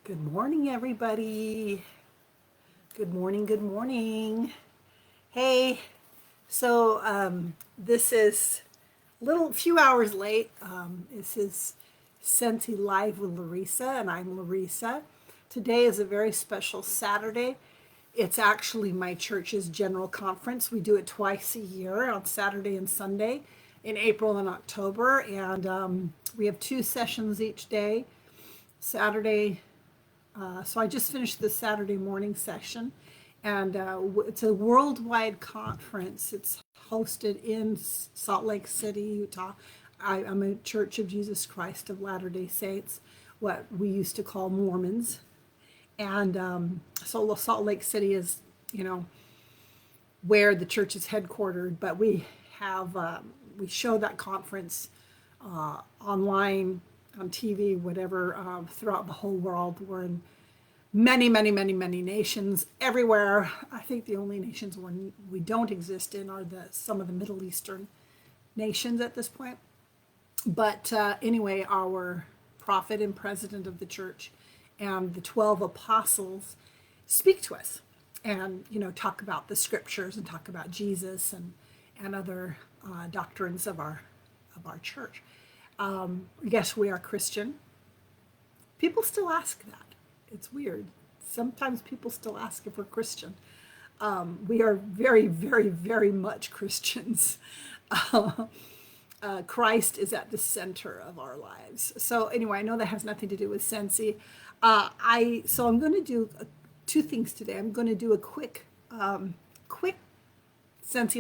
Good morning, everybody. Good morning, good morning. Hey, this is a little few hours late. This is Scentsy Live with Larissa, and I'm Larissa. Today is a very special Saturday. It's actually my church's general conference. We do it twice a year on Saturday and Sunday in April and October, and we have two sessions each day. Saturday so I just finished the Saturday morning session, and it's a worldwide conference. It's hosted in Salt Lake City, Utah. I'm a Church of Jesus Christ of Latter-day Saints, what we used to call Mormons. And so Salt Lake City is, you know, where the church is headquartered, but we show that conference online, on TV, whatever, throughout the whole world. We're in many nations everywhere. I think the only nations where we don't exist in are some of the Middle Eastern nations at this point. But anyway, our prophet and president of the church and the 12 apostles speak to us and, talk about the scriptures and talk about Jesus and other doctrines of our church. Yes, we are Christian. People still ask that. It's weird. Sometimes people still ask if we're Christian. We are very much Christians. Christ is at the center of our lives. So anyway, I know that has nothing to do with Scentsy. I'm going to do two things today. I'm going to do a quick Scentsy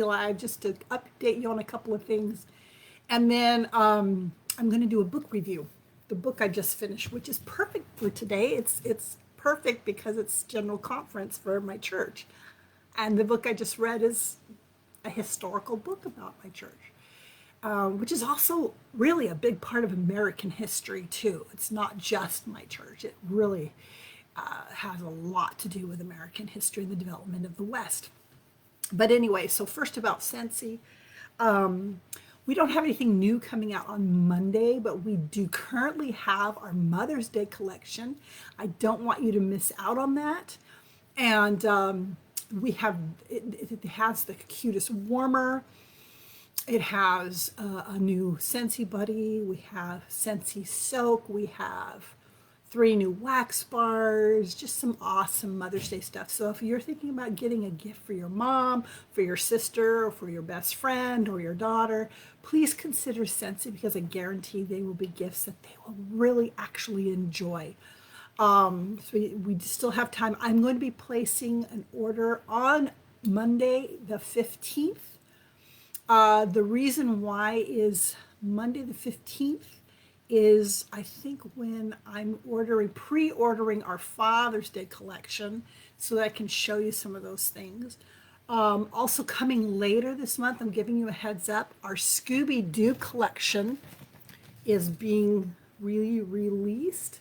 Live just to update you on a couple of things, and then I'm going to do a book review. The book I just finished, which is perfect for today. It's perfect because it's general conference for my church, and the book I just read is a historical book about my church, which is also really a big part of American history too. It's not just my church. It really has a lot to do with American history and the development of the West. But anyway, so first about Scentsy. We don't have anything new coming out on Monday, but we do currently have our Mother's Day collection. I don't want you to miss out on that. And it has the cutest warmer. It has a new Scentsy Buddy. We have Scentsy Soak. We have 3 new wax bars, just some awesome Mother's Day stuff. So if you're thinking about getting a gift for your mom, for your sister, or for your best friend or your daughter, please consider Scentsy, because I guarantee they will be gifts that they will really actually enjoy. So we still have time. I'm going to be placing an order on Monday the 15th. The reason why is Monday the 15th is, I think, when I'm pre-ordering our Father's Day collection, so that I can show you some of those things. Also coming later this month, I'm giving you a heads up, our Scooby-Doo collection is being released.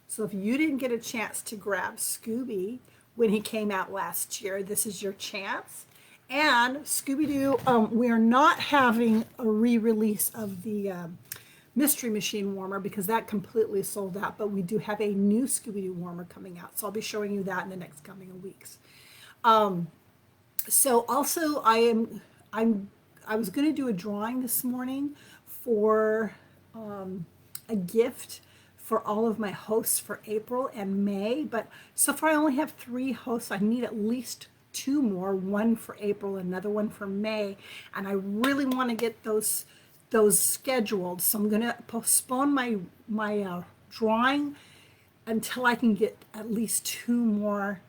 So if you didn't get a chance to grab Scooby when he came out last year, this is your chance. And Scooby-Doo, we are not having a re-release of the Mystery Machine warmer because that completely sold out, but we do have a new Scooby-Doo warmer coming out. So I'll be showing you that in the next coming weeks. So also I was going to do a drawing this morning for a gift for all of my hosts for April and May, but so far I only have 3 hosts. I need at least 2 more, one for April, another one for May, and I really want to get those scheduled. So I'm going to postpone my drawing until I can get at least 2 more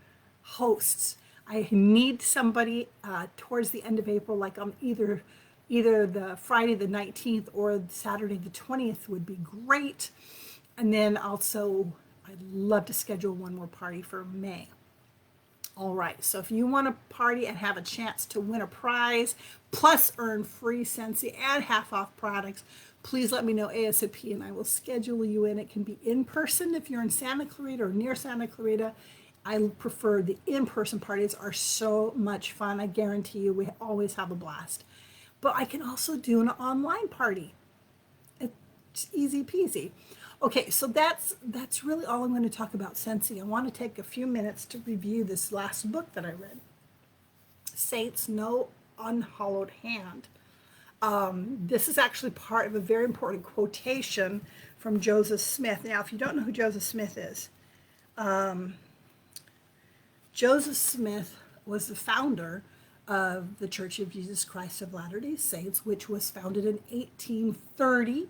hosts. I need somebody towards the end of April, like on either the Friday the 19th or Saturday the 20th would be great. And then also, I'd love to schedule one more party for May. All right, so if you want to party and have a chance to win a prize, plus earn free Scentsy and half-off products, please let me know ASAP and I will schedule you in. It can be in person if you're in Santa Clarita or near Santa Clarita. I prefer the in-person parties, are so much fun. I guarantee you we always have a blast. But I can also do an online party. It's easy peasy. Okay, so that's really all I'm going to talk about Sensi. I want to take a few minutes to review this last book that I read, Saints No Unhallowed Hand. This is actually part of a very important quotation from Joseph Smith. Now, if you don't know who Joseph Smith is, Joseph Smith was the founder of the Church of Jesus Christ of Latter-day Saints, which was founded in 1830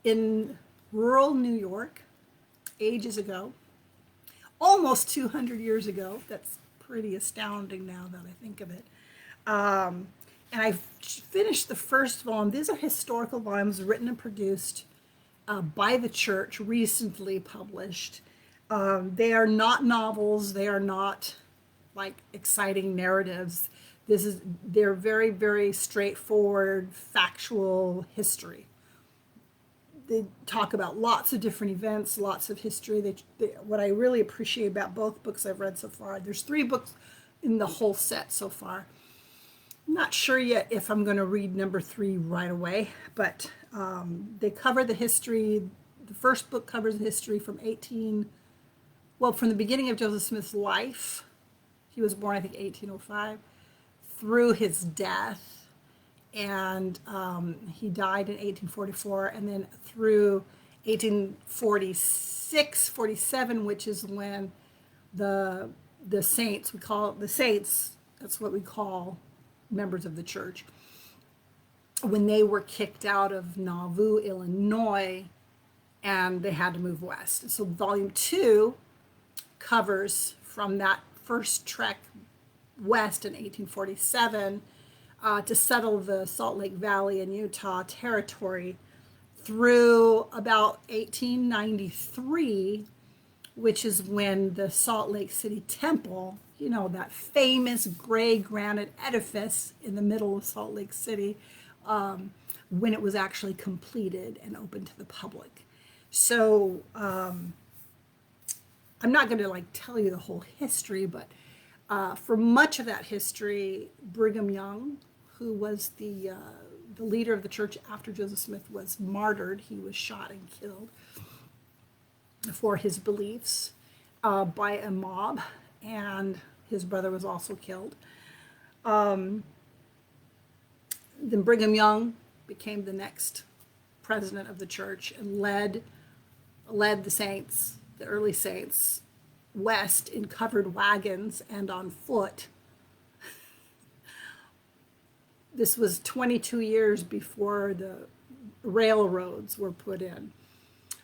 in rural New York, ages ago, almost 200 years ago. That's pretty astounding now that I think of it. And I finished the first volume. These are historical volumes written and produced by the church, recently published. They are not novels. They are not like exciting narratives. They're very, very straightforward, factual history. They talk about lots of different events, lots of history. What I really appreciate about both books I've read so far, there's 3 books in the whole set so far. I'm not sure yet if I'm going to read number 3 right away, but they cover the history. The first book covers the history from from the beginning of Joseph Smith's life. He was born, I think, 1805, through his death, and he died in 1844, and then through 1846, 47, which is when the saints, we call it the saints, that's what we call members of the church, when they were kicked out of Nauvoo, Illinois, and they had to move west. So volume 2 covers from that first trek west in 1847 to settle the Salt Lake Valley and Utah territory through about 1893, which is when the Salt Lake City Temple, you know, that famous gray granite edifice in the middle of Salt Lake City, when it was actually completed and open to the public. So I'm not going to like tell you the whole history, but for much of that history, Brigham Young, who was the leader of the church after Joseph Smith was martyred, he was shot and killed for his beliefs by a mob, and his brother was also killed. Then Brigham Young became the next president of the church and led the saints, the early saints, west in covered wagons and on foot. This was 22 years before the railroads were put in.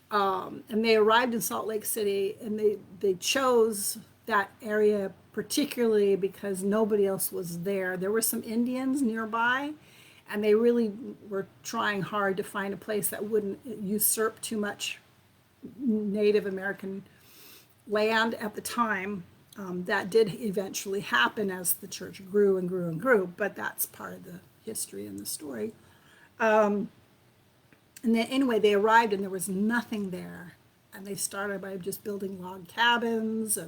And they arrived in Salt Lake City, and they chose that area particularly because nobody else was there. There were some Indians nearby, and they really were trying hard to find a place that wouldn't usurp too much Native American land at the time. That did eventually happen as the church grew and grew and grew, but that's part of the history and the story. And then anyway, they arrived and there was nothing there, and they started by just building log cabins,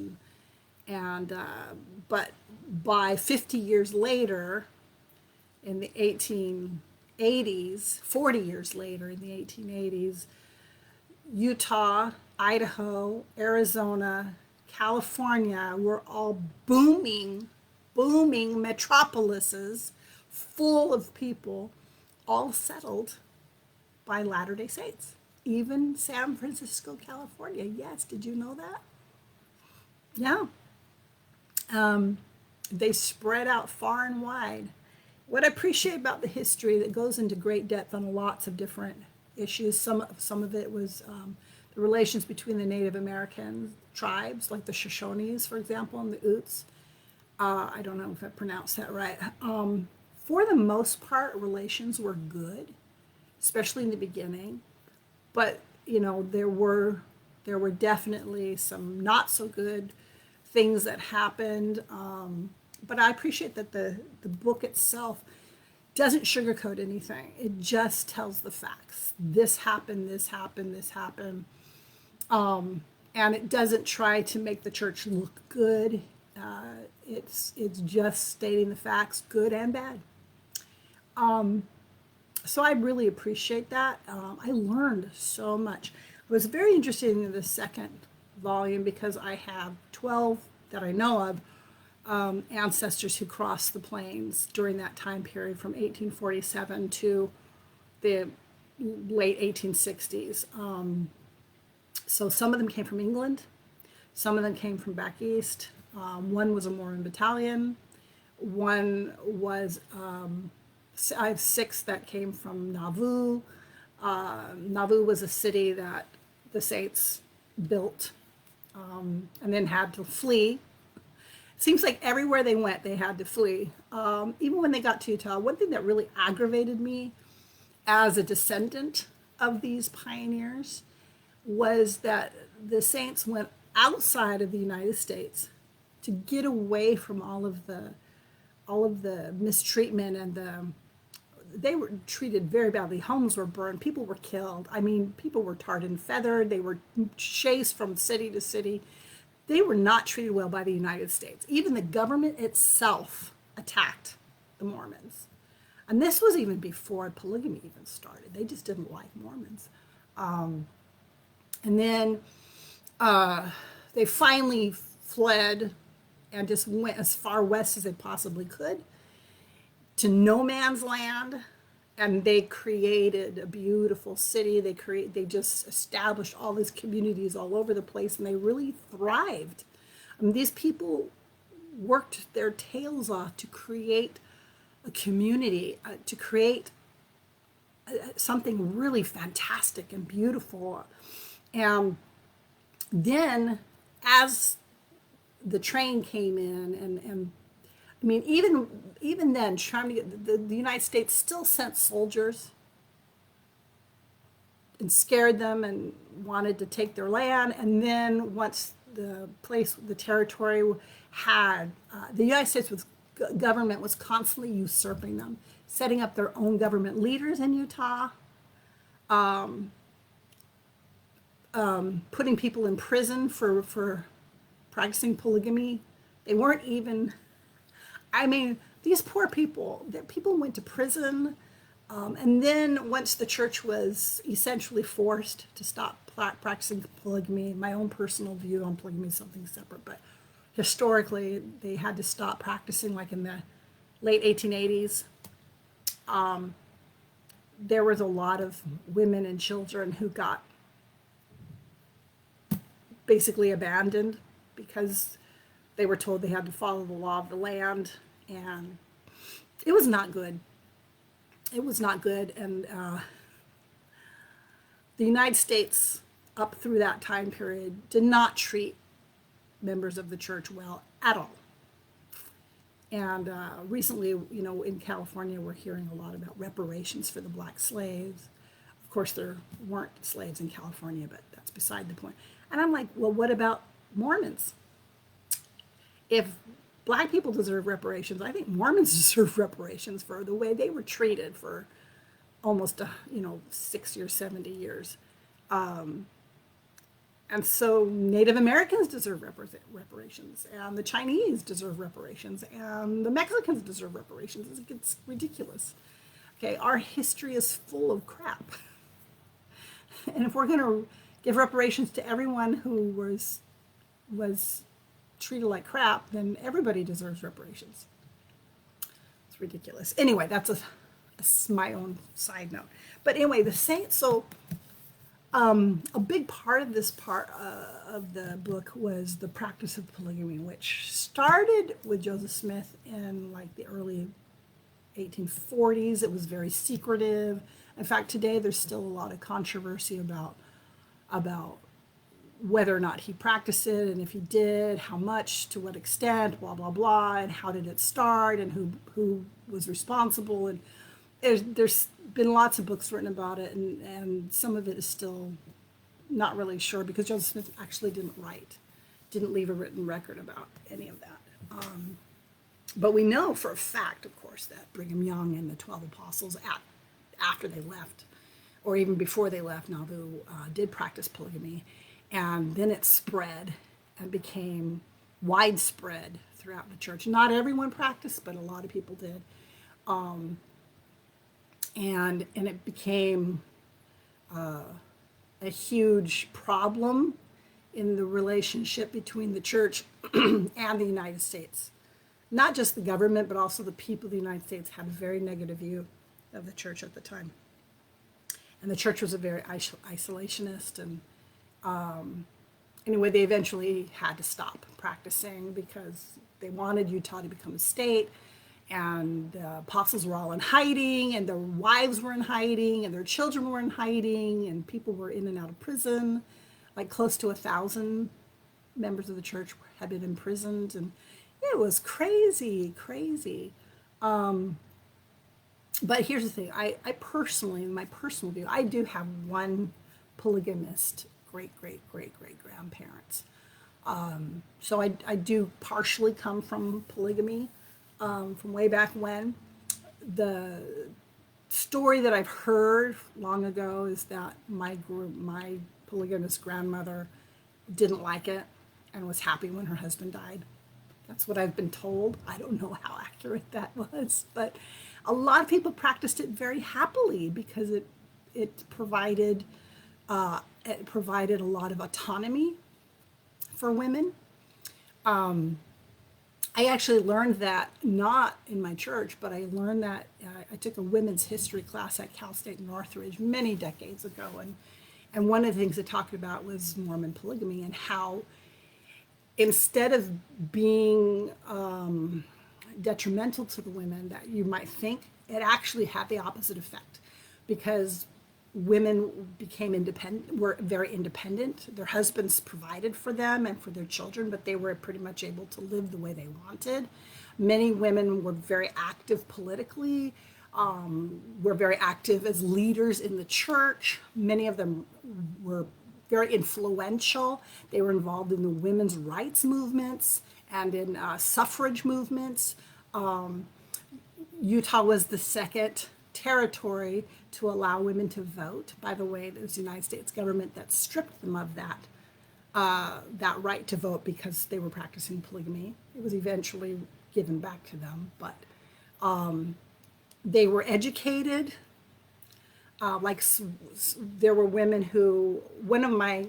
but by 50 years later, in the 1880s, 40 years later in the 1880s, Utah, Idaho, Arizona, California were all booming metropolises full of people, all settled by Latter-day Saints. Even San Francisco, California. Yes, did you know that? Yeah. They spread out far and wide. What I appreciate about the history that goes into great depth on lots of different issues, some of it was the relations between the Native American tribes, like the Shoshones, for example, and the Utes. I don't know if I pronounced that right. For the most part, relations were good, especially in the beginning. But you know, there were definitely some not so good things that happened. But I appreciate that the book itself doesn't sugarcoat anything. It just tells the facts. This happened, this happened, this happened. And it doesn't try to make the church look good. It's just stating the facts, good and bad. So I really appreciate that. I learned so much. was very interested in the second volume because I have 12 that I know of ancestors who crossed the plains during that time period from 1847 to the late 1860s. So some of them came from England, some of them came from back east. One was a Mormon battalion. One was, I have 6 that came from Nauvoo. Nauvoo was a city that the saints built and then had to flee. Seems like everywhere they went, they had to flee. Even when they got to Utah, one thing that really aggravated me as a descendant of these pioneers was that the saints went outside of the United States to get away from all of the mistreatment and they were treated very badly. Homes were burned, people were killed. I mean, people were tarred and feathered. They were chased from city to city. They were not treated well by the United States. Even the government itself attacked the Mormons. And this was even before polygamy even started. They just didn't like Mormons. And then they finally fled and just went as far west as they possibly could to no man's land, and they created a beautiful city. They just established all these communities all over the place, and they really thrived. I mean, these people worked their tails off to create a community, to create something really fantastic and beautiful. And then as the train came in and I mean, even then, trying to get the United States still sent soldiers and scared them and wanted to take their land. And then once the territory had the United States government was constantly usurping them, setting up their own government leaders in Utah, putting people in prison for practicing polygamy. They weren't even. I mean, these poor people, people went to prison, and then once the church was essentially forced to stop practicing polygamy, my own personal view on polygamy is something separate, but historically they had to stop practicing like in the late 1880s. There was a lot of women and children who got basically abandoned because they were told they had to follow the law of the land, and it was not good. It was not good, and the United States, up through that time period, did not treat members of the church well at all. And recently, you know, in California, we're hearing a lot about reparations for the black slaves. Of course, there weren't slaves in California, but that's beside the point. And I'm like, well, what about Mormons? If black people deserve reparations, I think Mormons deserve reparations for the way they were treated for almost 60 or 70 years. And so Native Americans deserve reparations, and the Chinese deserve reparations, and the Mexicans deserve reparations. It's ridiculous. Okay, our history is full of crap. And if we're going to give reparations to everyone who was treated like crap, then everybody deserves reparations. It's ridiculous. Anyway, that's my own side note. But anyway, the saints. So a big part of this part of the book was the practice of polygamy, which started with Joseph Smith in like the early 1840s. It was very secretive. In fact, today there's still a lot of controversy about whether or not he practiced it, and if he did, how much, to what extent, blah, blah, blah, and how did it start, and who was responsible. And there's been lots of books written about it, and some of it is still not really sure, because Joseph Smith actually didn't leave a written record about any of that. But we know for a fact, of course, that Brigham Young and the 12 apostles, after they left, or even before they left Nauvoo, did practice polygamy. And then it spread and became widespread throughout the church. Not everyone practiced, but a lot of people did. And it became a huge problem in the relationship between the church and the United States. Not just the government, but also the people of the United States had a very negative view of the church at the time. And the church was a very isolationist. And anyway, they eventually had to stop practicing because they wanted Utah to become a state. And the apostles were all in hiding, and their wives were in hiding, and their children were in hiding, and people were in and out of prison. Like close to 1,000 members of the church had been imprisoned, and it was crazy, crazy. But here's the thing, I personally, in my personal view, I do have one polygamist great-great-great-great-grandparents. So I do partially come from polygamy, from way back when. The story that I've heard long ago is that my polygamous grandmother didn't like it and was happy when her husband died. That's what I've been told. I don't know how accurate that was, but a lot of people practiced it very happily because it provided a lot of autonomy for women. I actually learned that not in my church, but I learned that I took a women's history class at Cal State Northridge many decades ago, and one of the things it talked about was Mormon polygamy and how instead of being detrimental to the women that you might think, it actually had the opposite effect because women became independent, were very independent. Their husbands provided for them and for their children, but they were pretty much able to live the way they wanted. Many women were very active politically, were very active as leaders in the church. Many of them were very influential. They were involved in the women's rights movements and in suffrage movements. Utah was the second territory to allow women to vote. By the way, it was the United States government that stripped them of that right to vote because they were practicing polygamy. It was eventually given back to them, but they were educated. There were women who, one of my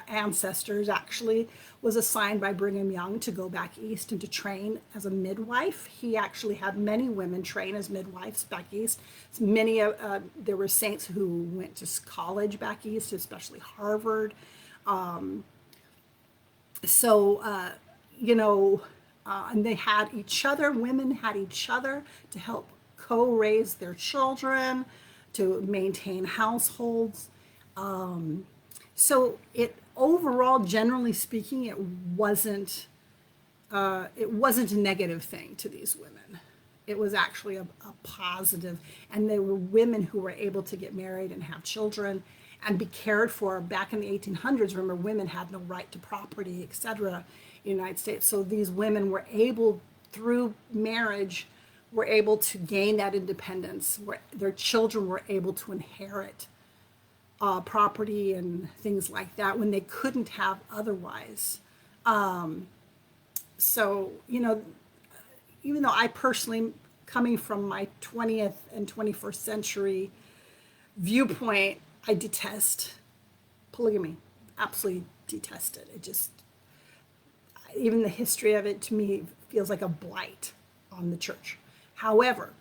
ancestors actually was assigned by Brigham Young to go back east and to train as a midwife. He actually had many women train as midwives back east. There were saints who went to college back east, especially Harvard. And they had each other, women had each other to help co-raise their children, to maintain households. So it overall, generally speaking, it wasn't a negative thing to these women. It was actually a positive, and they were women who were able to get married and have children and be cared for. Back in the 1800s, remember, women had no right to property, etc. in the United States. So these women were able, through marriage, were able to gain that independence, where their children were able to inherit property and things like that when they couldn't have otherwise. So, even though I personally, coming from my 20th and 21st century viewpoint, I detest polygamy, absolutely detest it. It just, even the history of it to me feels like a blight on the church. However,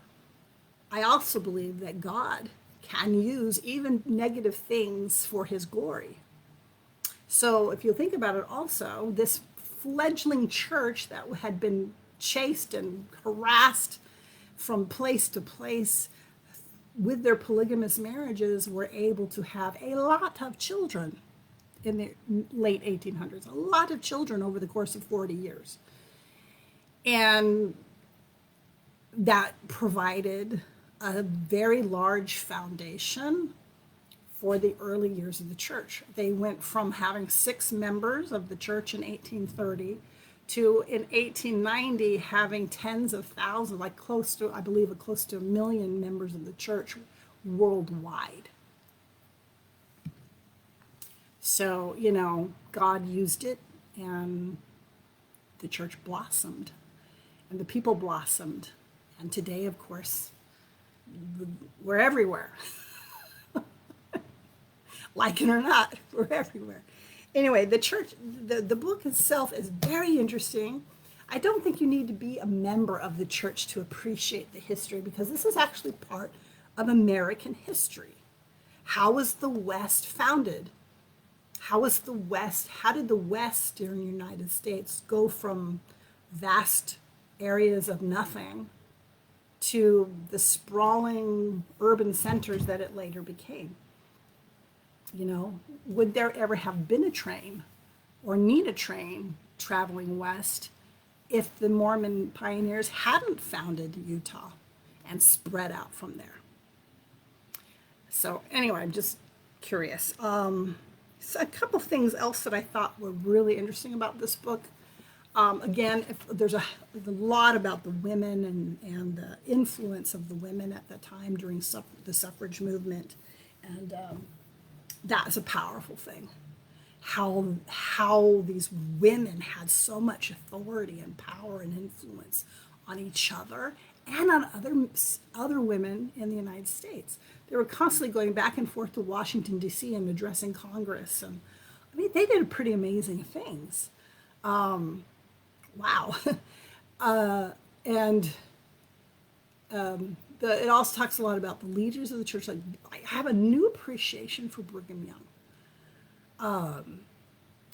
I also believe that God can use even negative things for his glory. So if you think about it also, this fledgling church that had been chased and harassed from place to place with their polygamous marriages were able to have a lot of children in the late 1800s, a lot of children over the course of 40 years. And that provided a very large foundation for the early years of the church. They went from having 6 members of the church in 1830 to, in 1890, having tens of thousands, like close to 1 million members of the church worldwide. So, God used it, and the church blossomed, and the people blossomed. And today, of course, we're everywhere. Like it or not, we're everywhere. Anyway, the church, the book itself is very interesting. I don't think you need to be a member of the church to appreciate the history, because this is actually part of American history. How was the West founded? How did the West in the United States go from vast areas of nothing to the sprawling urban centers that it later became? You know, would there ever have been a train or need a train traveling west if the Mormon pioneers hadn't founded Utah and spread out from there? So anyway, I'm just curious. So a couple things else that I thought were really interesting about this book. Again, if there's a lot about the women and the influence of the women at the time during the suffrage movement, and that's a powerful thing. How these women had so much authority and power and influence on each other and on other women in the United States. They were constantly going back and forth to Washington, D.C. and addressing Congress. And I mean, they did pretty amazing things. Wow. And it also talks a lot about the leaders of the church. Like, I have a new appreciation for Brigham Young.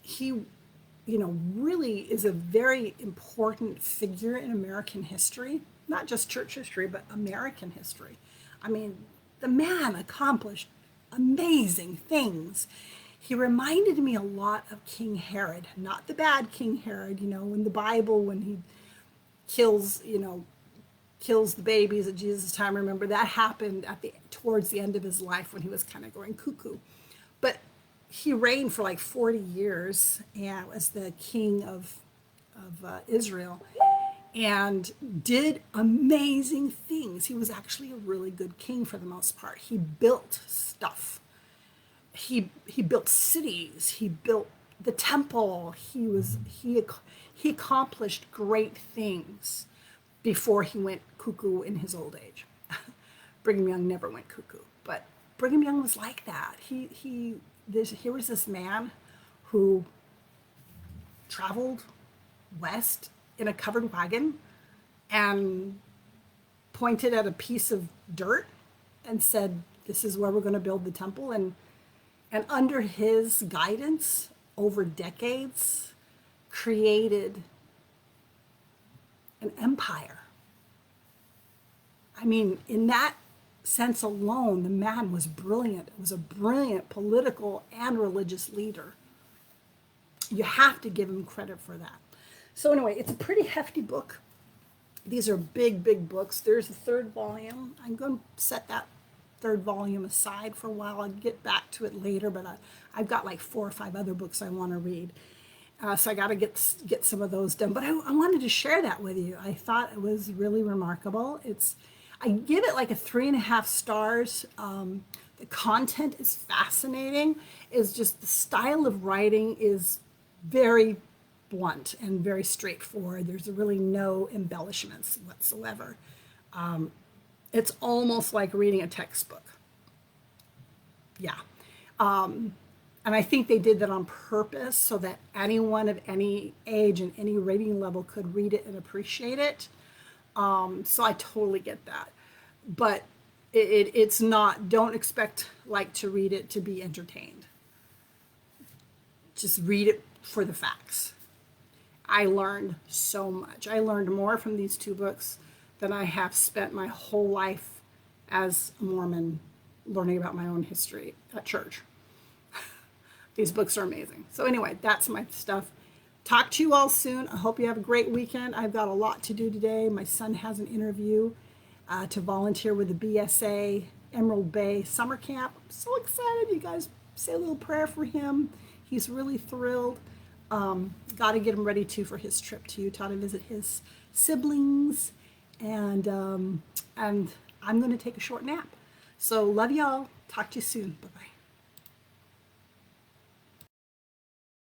He, you know, really is a very important figure in American history, not just church history, but American history. I mean, the man accomplished amazing things. He reminded me a lot of King Herod, not the bad King Herod, you know, in the Bible when he kills the babies at Jesus' time. Remember, that happened towards the end of his life when he was kind of going cuckoo. But he reigned for like 40 years and was the king of Israel, and did amazing things. He was actually a really good king for the most part. He built stuff. He built cities. He built the temple. He accomplished great things before he went cuckoo in his old age. Brigham Young never went cuckoo, but Brigham Young was like that. Here was this man who traveled west in a covered wagon and pointed at a piece of dirt and said, "This is where we're going to build the temple." And under his guidance, over decades, created an empire. I mean, in that sense alone, the man was brilliant. It was a brilliant political and religious leader. You have to give him credit for that. So anyway, it's a pretty hefty book. These are big, big books. There's a third volume. I'm going to set that third volume aside for a while. I'll get back to it later, but I've got like 4 or 5 other books I want to read. So I got to get some of those done. But I wanted to share that with you. I thought it was really remarkable. I give it like a 3.5 stars. The content is fascinating. It's just the style of writing is very blunt and very straightforward. There's really no embellishments whatsoever. It's almost like reading a textbook. Yeah. And I think they did that on purpose so that anyone of any age and any rating level could read it and appreciate it. So I totally get that. But it's not, don't expect to read it to be entertained. Just read it for the facts. I learned so much. I learned more from these 2 books than I have spent my whole life as a Mormon learning about my own history at church. These books are amazing. So anyway, that's my stuff. Talk to you all soon. I hope you have a great weekend. I've got a lot to do today. My son has an interview to volunteer with the BSA Emerald Bay Summer Camp. I'm so excited. You guys say a little prayer for him. He's really thrilled. Got to get him ready too for his trip to Utah to visit his siblings. And I'm going to take a short nap. So love y'all. Talk to you soon. Bye-bye.